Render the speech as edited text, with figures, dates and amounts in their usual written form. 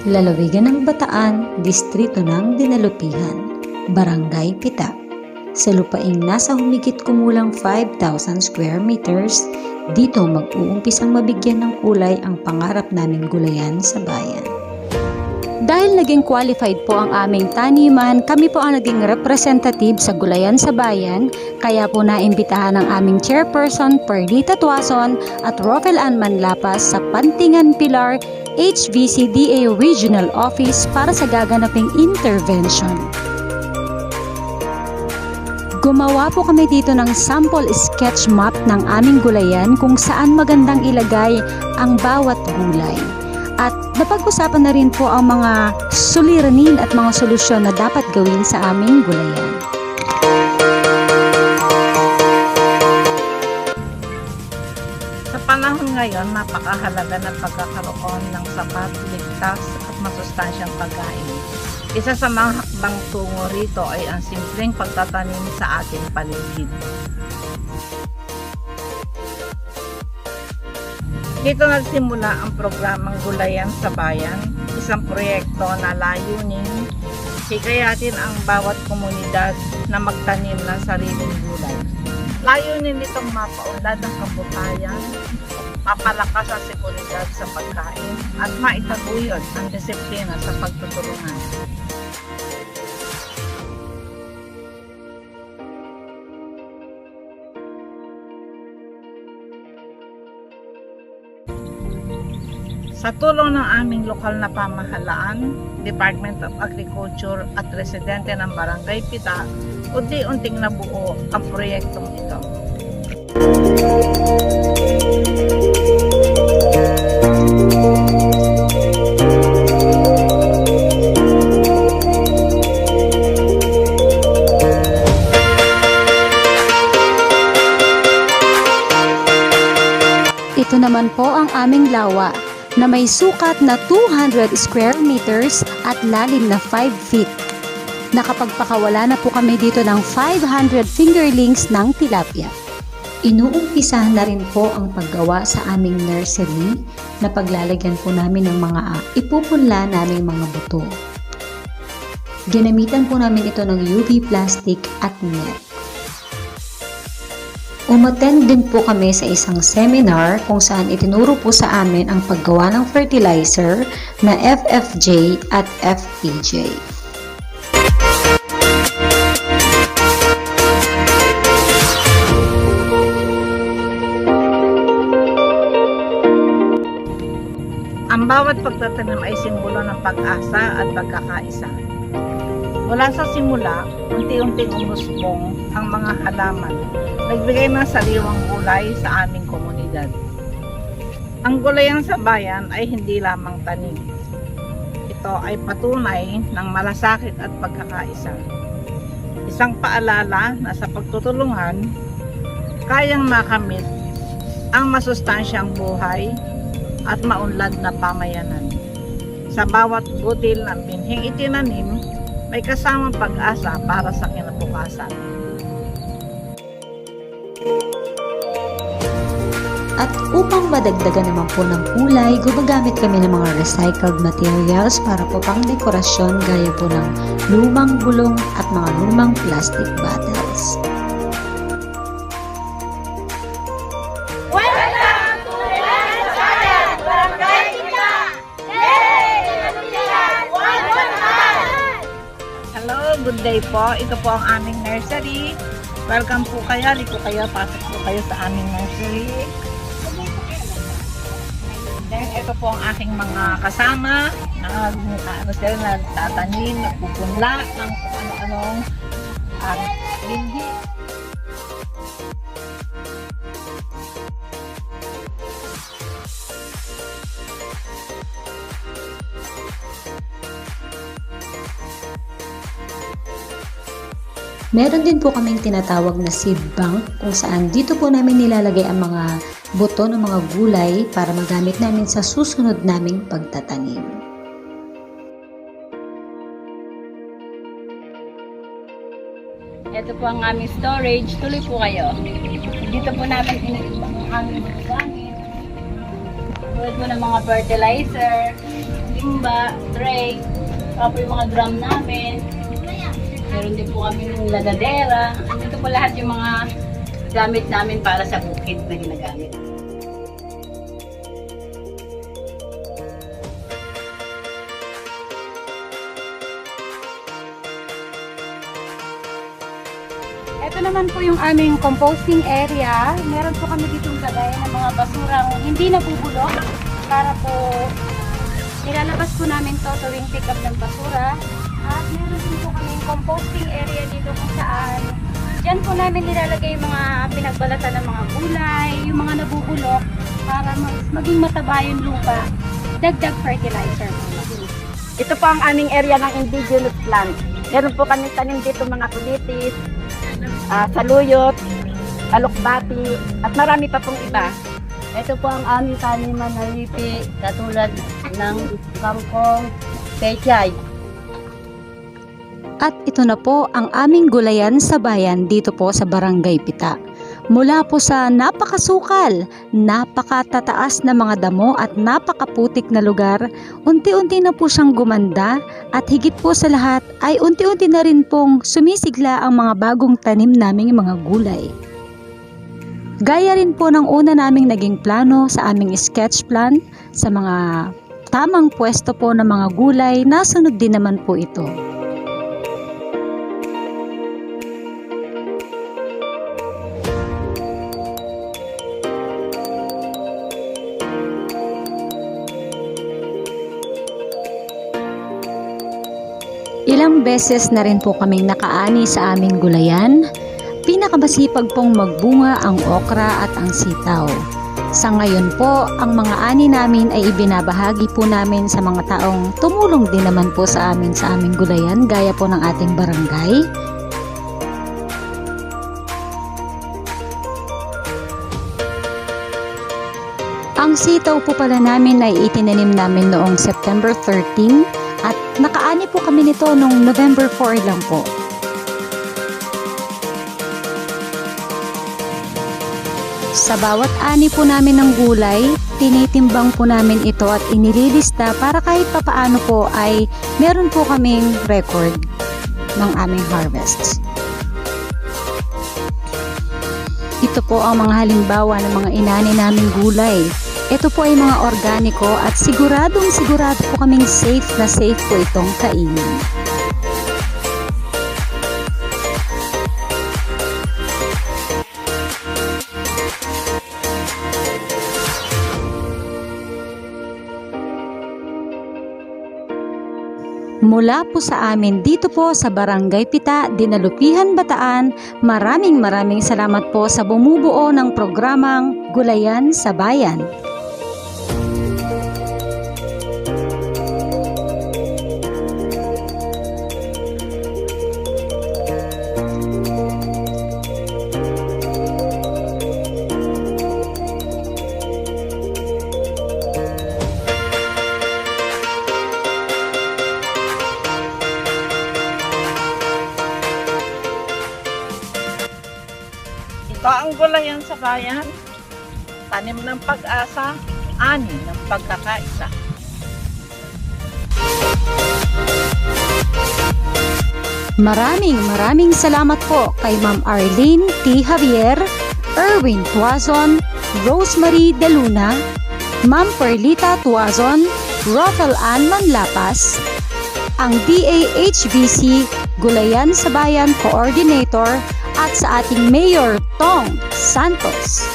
Lalawigan ng Bataan, Distrito ng Dinalupihan, Barangay Pita. Sa lupaing nasa humigit kumulang 5,000 square meters, dito mag-uumpisang mabigyan ng kulay ang pangarap naming gulayan sa bayan. Dahil naging qualified po ang aming taniman, kami po ang naging representative sa Gulayan sa Bayan, kaya po naimbitahan ng aming chairperson Perdita Tuason at Rofel Ann Manlapas sa Pantingan Pilar HVCDA Regional Office para sa gaganaping intervention. Gumawa po kami dito ng sample sketch map ng aming gulayan kung saan magandang ilagay ang bawat gulay. At napag-usapan na rin po ang mga suliranin at mga solusyon na dapat gawin sa aming gulayan. Sa panahon ngayon, napakahalaga ng pagkakaroon ng sapat, ligtas at masustansyang pagkain. Isa sa mga hakbang tungo rito ay ang simpleng pagtatanim sa ating paligid. Dito nagsimula ang programang Gulayan sa Bayan, isang proyekto na layunin hikayatin ang bawat komunidad na magtanim ng sariling gulay. Layunin nitong mapaunlad ang kabutayan, mapalakas ang seguridad sa pagkain at maitaguyod ang disiplina sa pagtutulungan. Sa tulong ng aming lokal na pamahalaan, Department of Agriculture at residente ng Barangay Pita, unti-unting nabuo ang proyektong ito. Ito naman po ang aming lawa na may sukat na 200 square meters at lalim na 5 feet. Nakapagpakawala na po kami dito ng 500 fingerlings ng tilapia. Inuumpisahan na rin po ang paggawa sa aming nursery na paglalagyan po namin ng mga ipupunla naming mga buto. Ginamitan po namin ito ng UV plastic at net. Umattend din po kami sa isang seminar kung saan itinuro po sa amin ang paggawa ng fertilizer na FFJ at FPJ. Ang bawat pagtatanim ay simbolo ng pag-asa at pagkakaisa. Mula sa simula, unti-unting umusbong ang mga halaman, nagbigay ng sariwang gulay sa aming komunidad. Ang Gulayan sa Bayan ay hindi lamang tanim. Ito ay patunay ng malasakit at pagkakaisa. Isang paalala na sa pagtutulungan, kayang makamit ang masustansyang buhay at maunlad na pamayanan. Sa bawat butil ng binhing itinanim, may kasamang pag-asa para sa kinabukasan. At upang madagdagan naman po ng kulay, gumagamit kami ng mga recycled materials para po pang dekorasyon gaya po ng lumang gulong at mga lumang plastic bottles. Hello, good day po. Ito po ang aming nursery. Welcome po kayo. Liko kayo. Pasok po kayo sa aming nursery. Then, ito po ang aking mga kasama na nagtatanim, nagpupunla ng kung ano-anong binhi. Meron din po kaming tinatawag na seed bank kung saan dito po namin nilalagay ang mga buto ng mga gulay para magamit namin sa susunod naming pagtatanim. Ito po ang aming storage. Tuloy po kayo. Dito po namin iniimbang ang aming gamit. Tulad po ng mga fertilizer. Hindi timba, tray, saka po yung mga drum namin. Meron din po kami ng ladadera. Ito po lahat yung mga gamit namin para sa bukid na ginagamit. Ito naman po yung aming composting area. Meron po kami ditong lagayan ng mga basurang hindi nabubulok para po nilalabas po namin to tuwing pick up ng basura. At meron din po kami composting area dito kung saan dyan po namin nilalagay yung mga pinagbalatan ng mga gulay, yung mga nabubulok para maging mataba yung lupa. Dagdag fertilizer po. Ito po ang aming area ng indigenous plant. Meron po kami tanim dito mga kulitis, saluyot, alokbati, at marami pa pong iba. Ito po ang aming taniman na lipi, katulad ng kangkong, pechay. At ito na po ang aming gulayan sa bayan dito po sa Barangay Pita. Mula po sa napakasukal, napakatataas na mga damo at napakaputik na lugar, unti-unti na po siyang gumanda at higit po sa lahat ay unti-unti na rin pong sumisigla ang mga bagong tanim naming mga gulay. Gaya rin po ng una naming naging plano sa aming sketch plan sa mga tamang pwesto po ng mga gulay, nasunod din naman po ito. Ilang beses na rin po kaming nakaani sa aming gulayan. Pinakamasipag pong magbunga ang okra at ang sitaw. Sa ngayon po, ang mga ani namin ay ibinabahagi po namin sa mga taong tumulong din naman po sa aming gulayan gaya po ng ating barangay. Ang sitaw po pala namin ay itinanim namin noong September 13 at nakaani po kami nito noong November 4 lang po. Sa bawat ani po namin ng gulay, tinitimbang po namin ito at inililista para kahit papaano po ay meron po kaming record ng aming harvests. Ito po ang mga halimbawa ng mga inani naming gulay. Ito po ay mga organiko at sigurado po kaming safe po itong kainin. Mula po sa amin dito po sa Barangay Pita, Dinalupihan, Bataan, maraming salamat po sa bumubuo ng programang Gulayan sa Bayan. Ito ang gulayan sa bayan, tanim ng pag-asa, ani ng pagkakaisa. Maraming salamat po kay Ma'am Arlene T. Javier, Erwin Tuazon, Rosemary De Luna, Ma'am Perlita Tuazon, Rothel Ann Manlapas, ang DAHBC Gulayan sa Bayan Coordinator at sa ating Mayor Tong Santos.